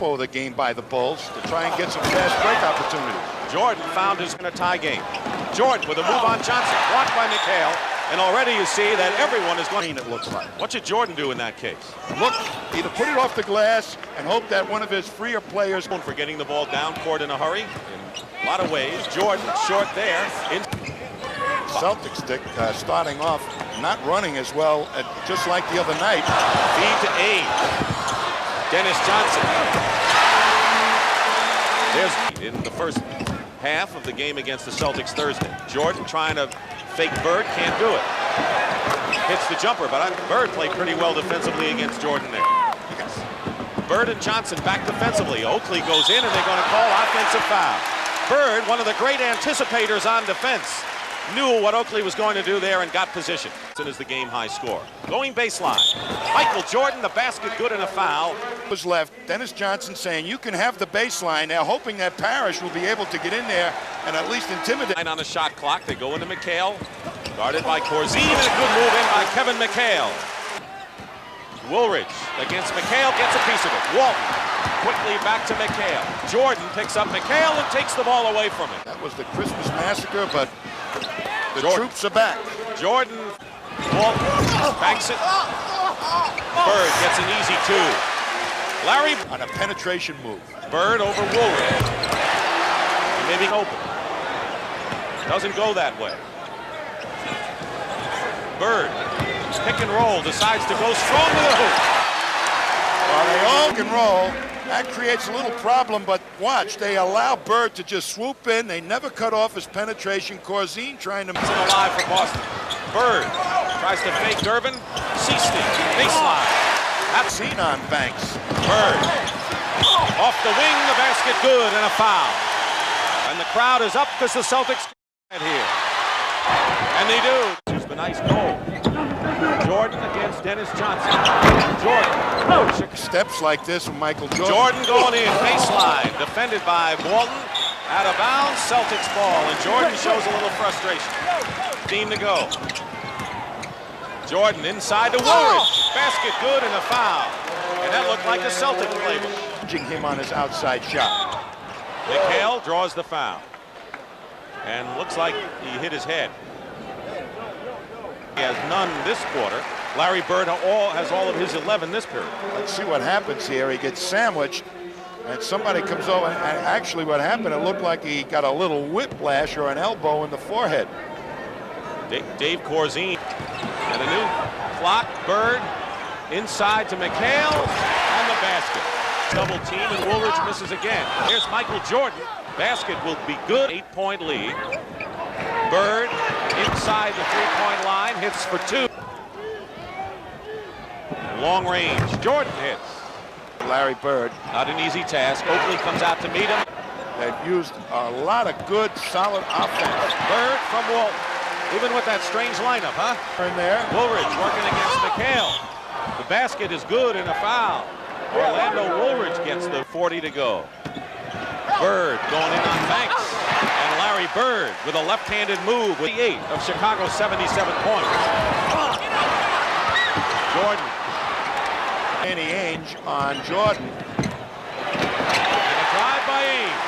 tempo of the game by the Bulls to try and get some fast break opportunities. Jordan found his in a tie game. Jordan with a move on Johnson, blocked by McHale, and already you see that everyone is going. It looks like. What should Jordan do in that case? Look, either put it off the glass and hope that one of his freer players. For getting the ball down court in a hurry, in a lot of ways. Jordan short there. Celtics starting off not running as well, just like the other night. Feed to Ainge. Dennis Johnson. There's in the first half of the game against the Celtics Thursday. Jordan trying to fake Bird, can't do it. Hits the jumper, but Bird played pretty well defensively against Jordan there. Bird and Johnson back defensively. Oakley goes in and they're going to call offensive foul. Bird, one of the great anticipators on defense, knew what Oakley was going to do there and got position. As the game high score. Going baseline. Michael Jordan, the basket good and a foul. Was left. Dennis Johnson saying you can have the baseline now, hoping that Parrish will be able to get in there and at least intimidate. On the shot clock, they go into McHale. Guarded by Corzine and a good move in by Kevin McHale. Woolridge against McHale, gets a piece of it. Walton quickly back to McHale. Jordan picks up McHale and takes the ball away from him. That was the Christmas massacre, but the troops are back. Jordan, Walton banks it. Bird gets an easy two. Larry on a penetration move. Bird over Woolridge. Maybe open. Doesn't go that way. Bird, pick and roll, decides to go strong to the hoop. Well, they all can roll. That creates a little problem, but watch, they allow Bird to just swoop in. They never cut off his penetration. Corzine trying to... It's alive for Boston. Bird tries to fake Durbin. C-stick, baseline. That's seen on Banks. Bird, off the wing, the basket good, and a foul. And the crowd is up because the Celtics here. And they do. It's a nice goal. Jordan against Dennis Johnson. Jordan. Steps like this from Michael Jordan. Jordan going in, baseline, defended by Walton. Out of bounds, Celtics ball, and Jordan shows a little frustration. Team to go. Jordan inside to Woolridge. Basket good and a foul. And that looked like a Celtic play. Him on his outside shot. McHale draws the foul. And looks like he hit his head. He has none this quarter. Larry Bird has all of his 11 this period. Let's see what happens here. He gets sandwiched, and somebody comes over. And actually, what happened, it looked like he got a little whiplash or an elbow in the forehead. Dave Corzine. And a new clock. Bird inside to McHale and the basket. Double team, and Woolridge misses again. Here's Michael Jordan. Basket will be good. 8-point lead. Bird inside the three-point line, hits for two. Long range, Jordan hits. Larry Bird. Not an easy task. Oakley comes out to meet him. They've used a lot of good, solid offense. Bird from Walton. Even with that strange lineup, huh? In there. Woolridge working against McHale. The basket is good and a foul. Orlando Woolridge gets the 40 to go. Bird going in on Banks. And Larry Bird with a left-handed move with the 8 of Chicago's 77 points. Jordan. Danny Ainge on Jordan. And a drive by Ainge.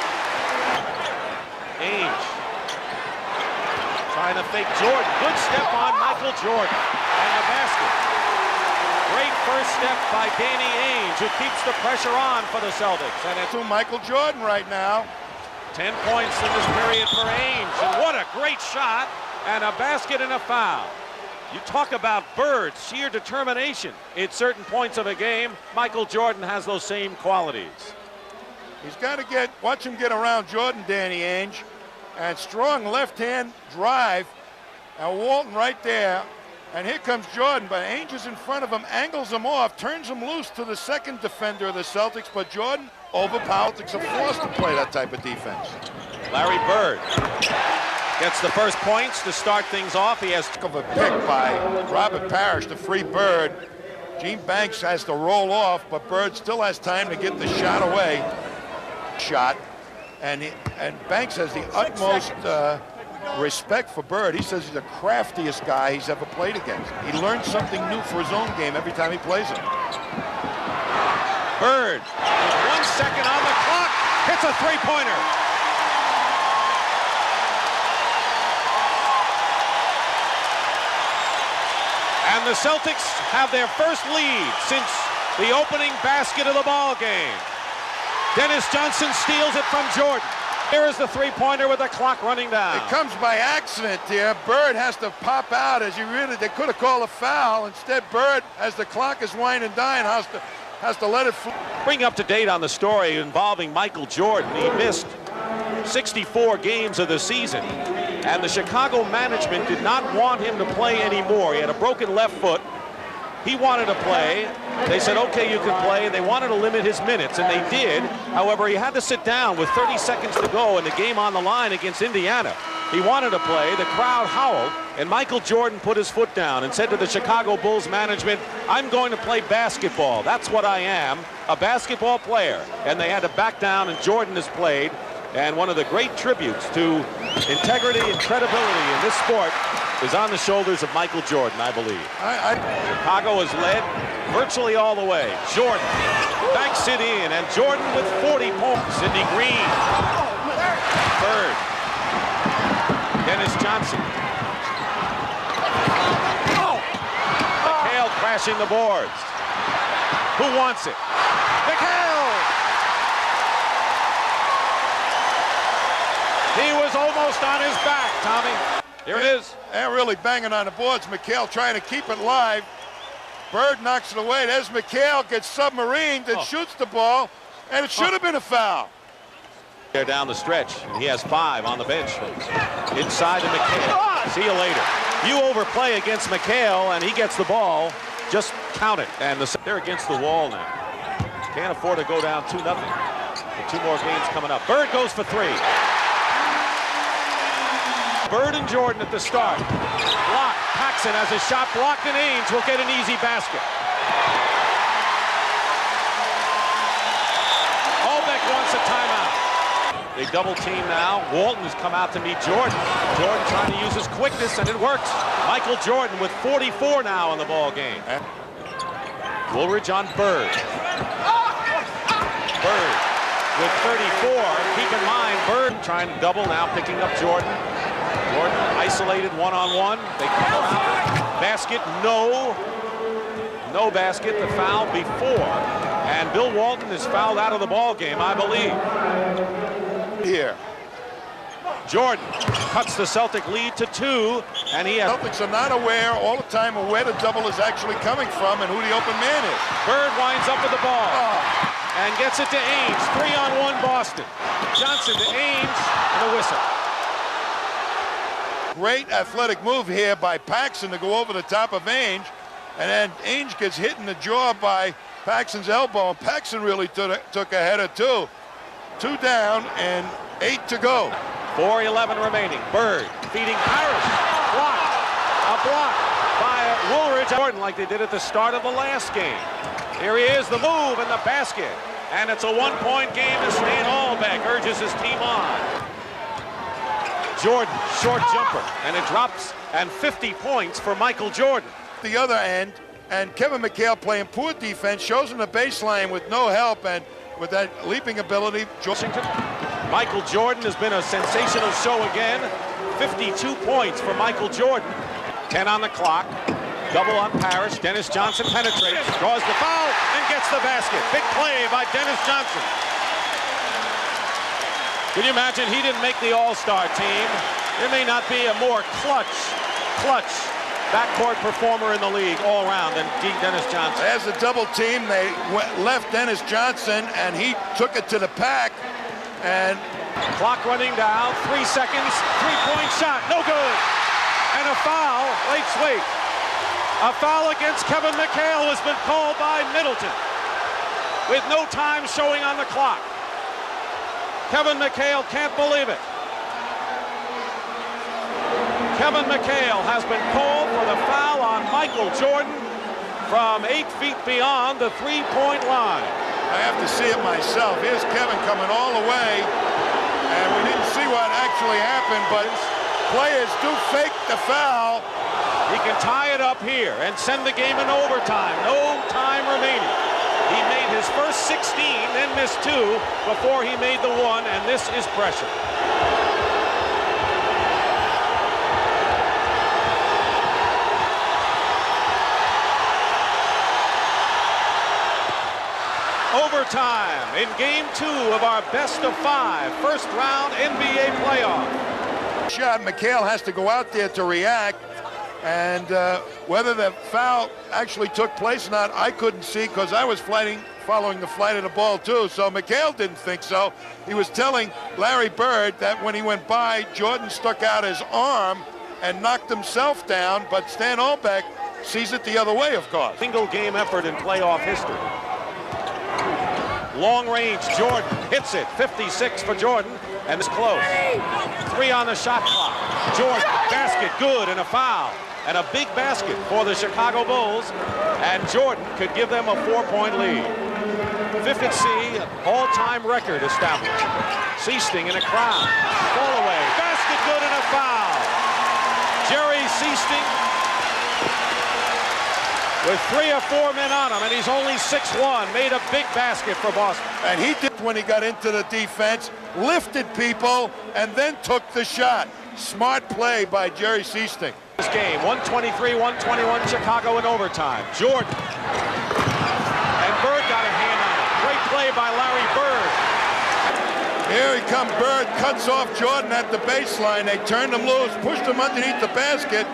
Ainge trying to fake Jordan. Good step on Michael Jordan. And the basket. Great first step by Danny Ainge, who keeps the pressure on for the Celtics. And it's to Michael Jordan right now. 10 points in this period for Ainge. And what a great shot. And a basket and a foul. You talk about Bird's sheer determination at certain points of a game. Michael Jordan has those same qualities. He's got to watch him get around Jordan, Danny Ainge. And strong left-hand drive. And Walton right there. And here comes Jordan, but Ainge is in front of him, angles him off, turns him loose to the second defender of the Celtics, but Jordan overpowers. Celtics are forced to play that type of defense. Larry Bird gets the first points to start things off. He has of a pick by Robert Parrish to free Bird. Gene Banks has to roll off, but Bird still has time to get the shot away. And Banks has the utmost respect for Bird. He says he's the craftiest guy he's ever played against. He learns something new for his own game every time he plays it. Bird with one 1 second on the clock. Hits a three-pointer. And the Celtics have their first lead since the opening basket of the ball game. Dennis Johnson steals it from Jordan. Here is the three-pointer with the clock running down. It comes by accident here. Bird has to pop out they could have called a foul. Instead, Bird, as the clock is winding down, has to let it flow. Bring up to date on the story involving Michael Jordan. He missed 64 games of the season, and the Chicago management did not want him to play anymore. He had a broken left foot. He wanted to play. They said, okay, you can play. They wanted to limit his minutes, and they did. However, he had to sit down with 30 seconds to go and the game on the line against Indiana. He wanted to play. The crowd howled, and Michael Jordan put his foot down and said to the Chicago Bulls management, I'm going to play basketball. That's what I am, a basketball player. And they had to back down, and Jordan has played. And one of the great tributes to integrity and credibility in this sport is on the shoulders of Michael Jordan, I believe. Chicago has led virtually all the way. Jordan banks it in, and Jordan with 40 points. Sidney Green. Bird. Dennis Johnson. McHale crashing the boards. Who wants it? McHale! He was almost on his back, Tommy. Here it is. And really banging on the boards. McHale trying to keep it live. Bird knocks it away. There's McHale, gets submarined and shoots the ball, and it should have been a foul. There down the stretch, and he has 5 on the bench. Inside to McHale. See you later. You overplay against McHale, and he gets the ball. Just count it. And they're against the wall now. Can't afford to go down 2-0. 2 more games coming up. Bird goes for 3. Bird and Jordan at the start. Block. Paxson has a shot blocked, and Ainge will get an easy basket. Albeck wants a timeout. They double team now. Walton has come out to meet Jordan. Jordan trying to use his quickness, and it works. Michael Jordan with 44 now in the ball game. Woolridge on Bird. Bird with 34. Keep in mind, Bird trying to double now, picking up Jordan. Jordan isolated one-on-one. They come around. Basket, no. No basket. The foul before. And Bill Walton is fouled out of the ball game, I believe. Here. Jordan cuts the Celtic lead to 2, and he has... Celtics are not aware all the time of where the double is actually coming from and who the open man is. Bird winds up with the ball and gets it to Ainge. 3-on-1 Boston. Johnson to Ainge, and a whistle. Great athletic move here by Paxson to go over the top of Ainge, and then Ainge gets hit in the jaw by Paxson's elbow, and Paxson really took a header too. 2 down and 8 to go. 4:11 remaining. Bird feeding Parrish. Blocked. A block by Woolridge. Jordan like they did at the start of the last game. Here he is, the move and the basket. And it's a 1-point game as Stan Albeck urges his team on. Jordan, short jumper, and it drops, and 50 points for Michael Jordan. The other end, and Kevin McHale playing poor defense, shows him the baseline with no help, and with that leaping ability, Washington. Michael Jordan has been a sensational show again. 52 points for Michael Jordan. 10 on the clock. Double on Parrish. Dennis Johnson penetrates, draws the foul, and gets the basket. Big play by Dennis Johnson. Can you imagine he didn't make the All-Star team? There may not be a more clutch backcourt performer in the league all around than Dennis Johnson. As a double team, they left Dennis Johnson, and he took it to the pack. And clock running down, 3 seconds, 3-point shot, no good. And a foul, late sweep. A foul against Kevin McHale has been called by Middleton with no time showing on the clock. Kevin McHale can't believe it. Kevin McHale has been called for the foul on Michael Jordan from 8 feet beyond the 3-point line. I have to see it myself. Here's Kevin coming all the way, and we didn't see what actually happened, but players do fake the foul. He can tie it up here and send the game in overtime. No time remaining. He made his first 16, then missed 2 before he made the 1, and this is pressure. Overtime in game 2 of our best-of-5 first-round NBA playoff. Shot, McHale has to go out there to react, and whether the foul actually took place or not, I couldn't see because I was following the flight of the ball too, so McHale didn't think so. He was telling Larry Bird that when he went by, Jordan stuck out his arm and knocked himself down, but Stan Olbeck sees it the other way, of course. Single game effort in playoff history. Long range, Jordan hits it, 56 for Jordan, and it's close. 3 on the shot clock. Jordan, basket, good, and a foul. And a big basket for the Chicago Bulls, and Jordan could give them a 4-point lead. Fifth at sea, all-time record established. Seasting in a crowd. Ball away, basket, good, and a foul. Jerry Seasting with 3 or 4 men on him, and he's only 6'1", made a big basket for Boston. And he did when he got into the defense, lifted people, and then took the shot. Smart play by Jerry Seasting. This game, 123-121 Chicago in overtime. Jordan. And Bird got a hand on it. Great play by Larry Bird. Here he comes, Bird cuts off Jordan at the baseline. They turned him loose, pushed him underneath the basket.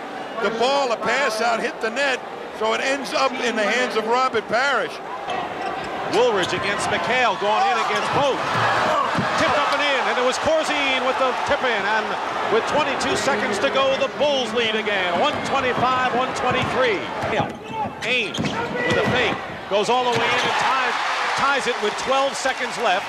The ball, a pass out, hit the net. So it ends up in the hands of Robert Parrish. Woolridge against McHale, going in against both. Tipped up and in, and it was Corzine with the tip in, and with 22 seconds to go, the Bulls lead again, 125-123. Ainge with a fake, goes all the way in and ties it with 12 seconds left.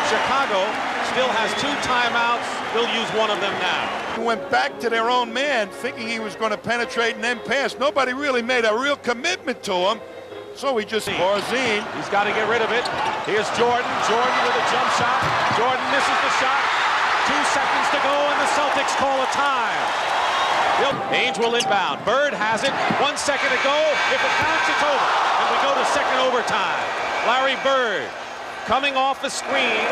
Chicago still has 2 timeouts. They'll use one of them now. He went back to their own man, thinking he was going to penetrate and then pass. Nobody really made a real commitment to him. So he just Corzine. He's got to get rid of it. Here's Jordan. Jordan with a jump shot. Jordan misses the shot. 2 seconds to go, and the Celtics call a time. Ainge will inbound. Bird has it. 1 second to go. If it counts, it's over. And we go to second overtime. Larry Bird coming off the screen.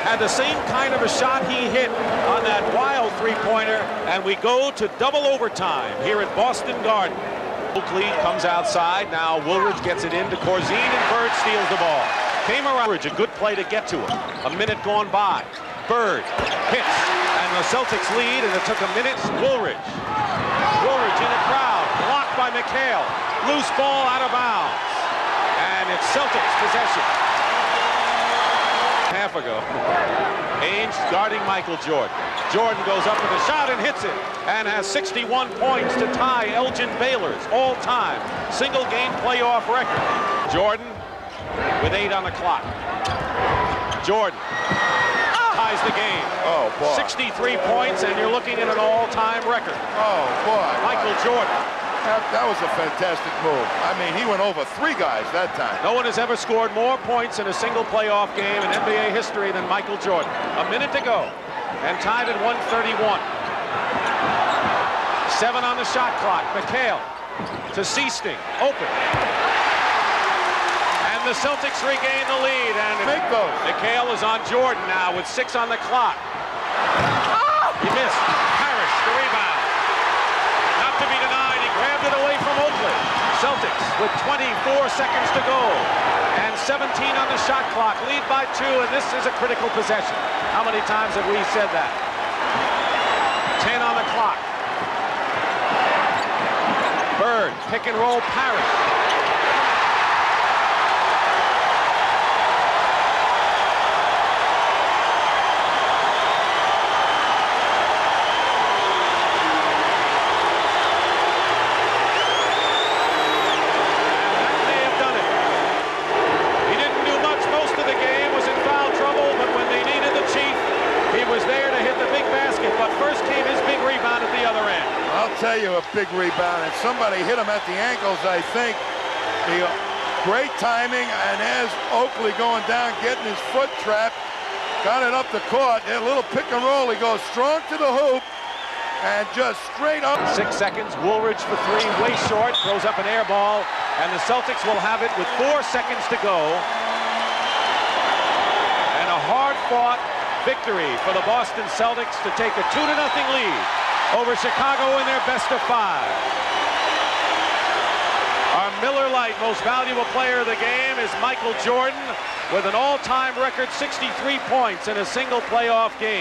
Had the same kind of a shot he hit on that wild 3-pointer. And we go to double overtime here at Boston Garden. Oakley comes outside. Now Woolridge gets it into Corzine, and Bird steals the ball. Came around. A good play to get to him. A minute gone by. Bird hits, and the Celtics lead, and it took a minute. Woolridge in a crowd, blocked by McHale. Loose ball out of bounds, and it's Celtics possession. Half ago, Ainge guarding Michael Jordan. Jordan goes up with a shot and hits it, and has 61 points to tie Elgin Baylor's all-time single-game playoff record. Jordan with 8 on the clock. Jordan ties the game. Oh, boy. 63 points, and you're looking at an all-time record. Oh, boy. Michael Jordan. That was a fantastic move. I mean, he went over 3 guys that time. No one has ever scored more points in a single playoff game in NBA history than Michael Jordan. A minute to go, and tied at 131. 7 on the shot clock. McHale to Seasting, open. And the Celtics regain the lead, and Make those. McHale is on Jordan now with 6 on the clock. He missed. Parrish, the rebound. Not to be denied, he grabbed it away from Oakley. Celtics with 24 seconds to go, and 17 on the shot clock, lead by 2, and this is a critical possession. How many times have we said that? 10 on the clock. Bird, pick and roll, Parrish. Tell you, a big rebound, and somebody hit him at the ankles, I think. The great timing, and as Oakley going down, getting his foot trapped, got it up the court. A little pick and roll. He goes strong to the hoop and just straight up. 6 seconds. Woolridge for 3, way short. Throws up an air ball. And the Celtics will have it with 4 seconds to go. And a hard-fought victory for the Boston Celtics to take a 2-0 lead over Chicago in their best-of-5. Our Miller Lite most valuable player of the game is Michael Jordan with an all-time record 63 points in a single playoff game.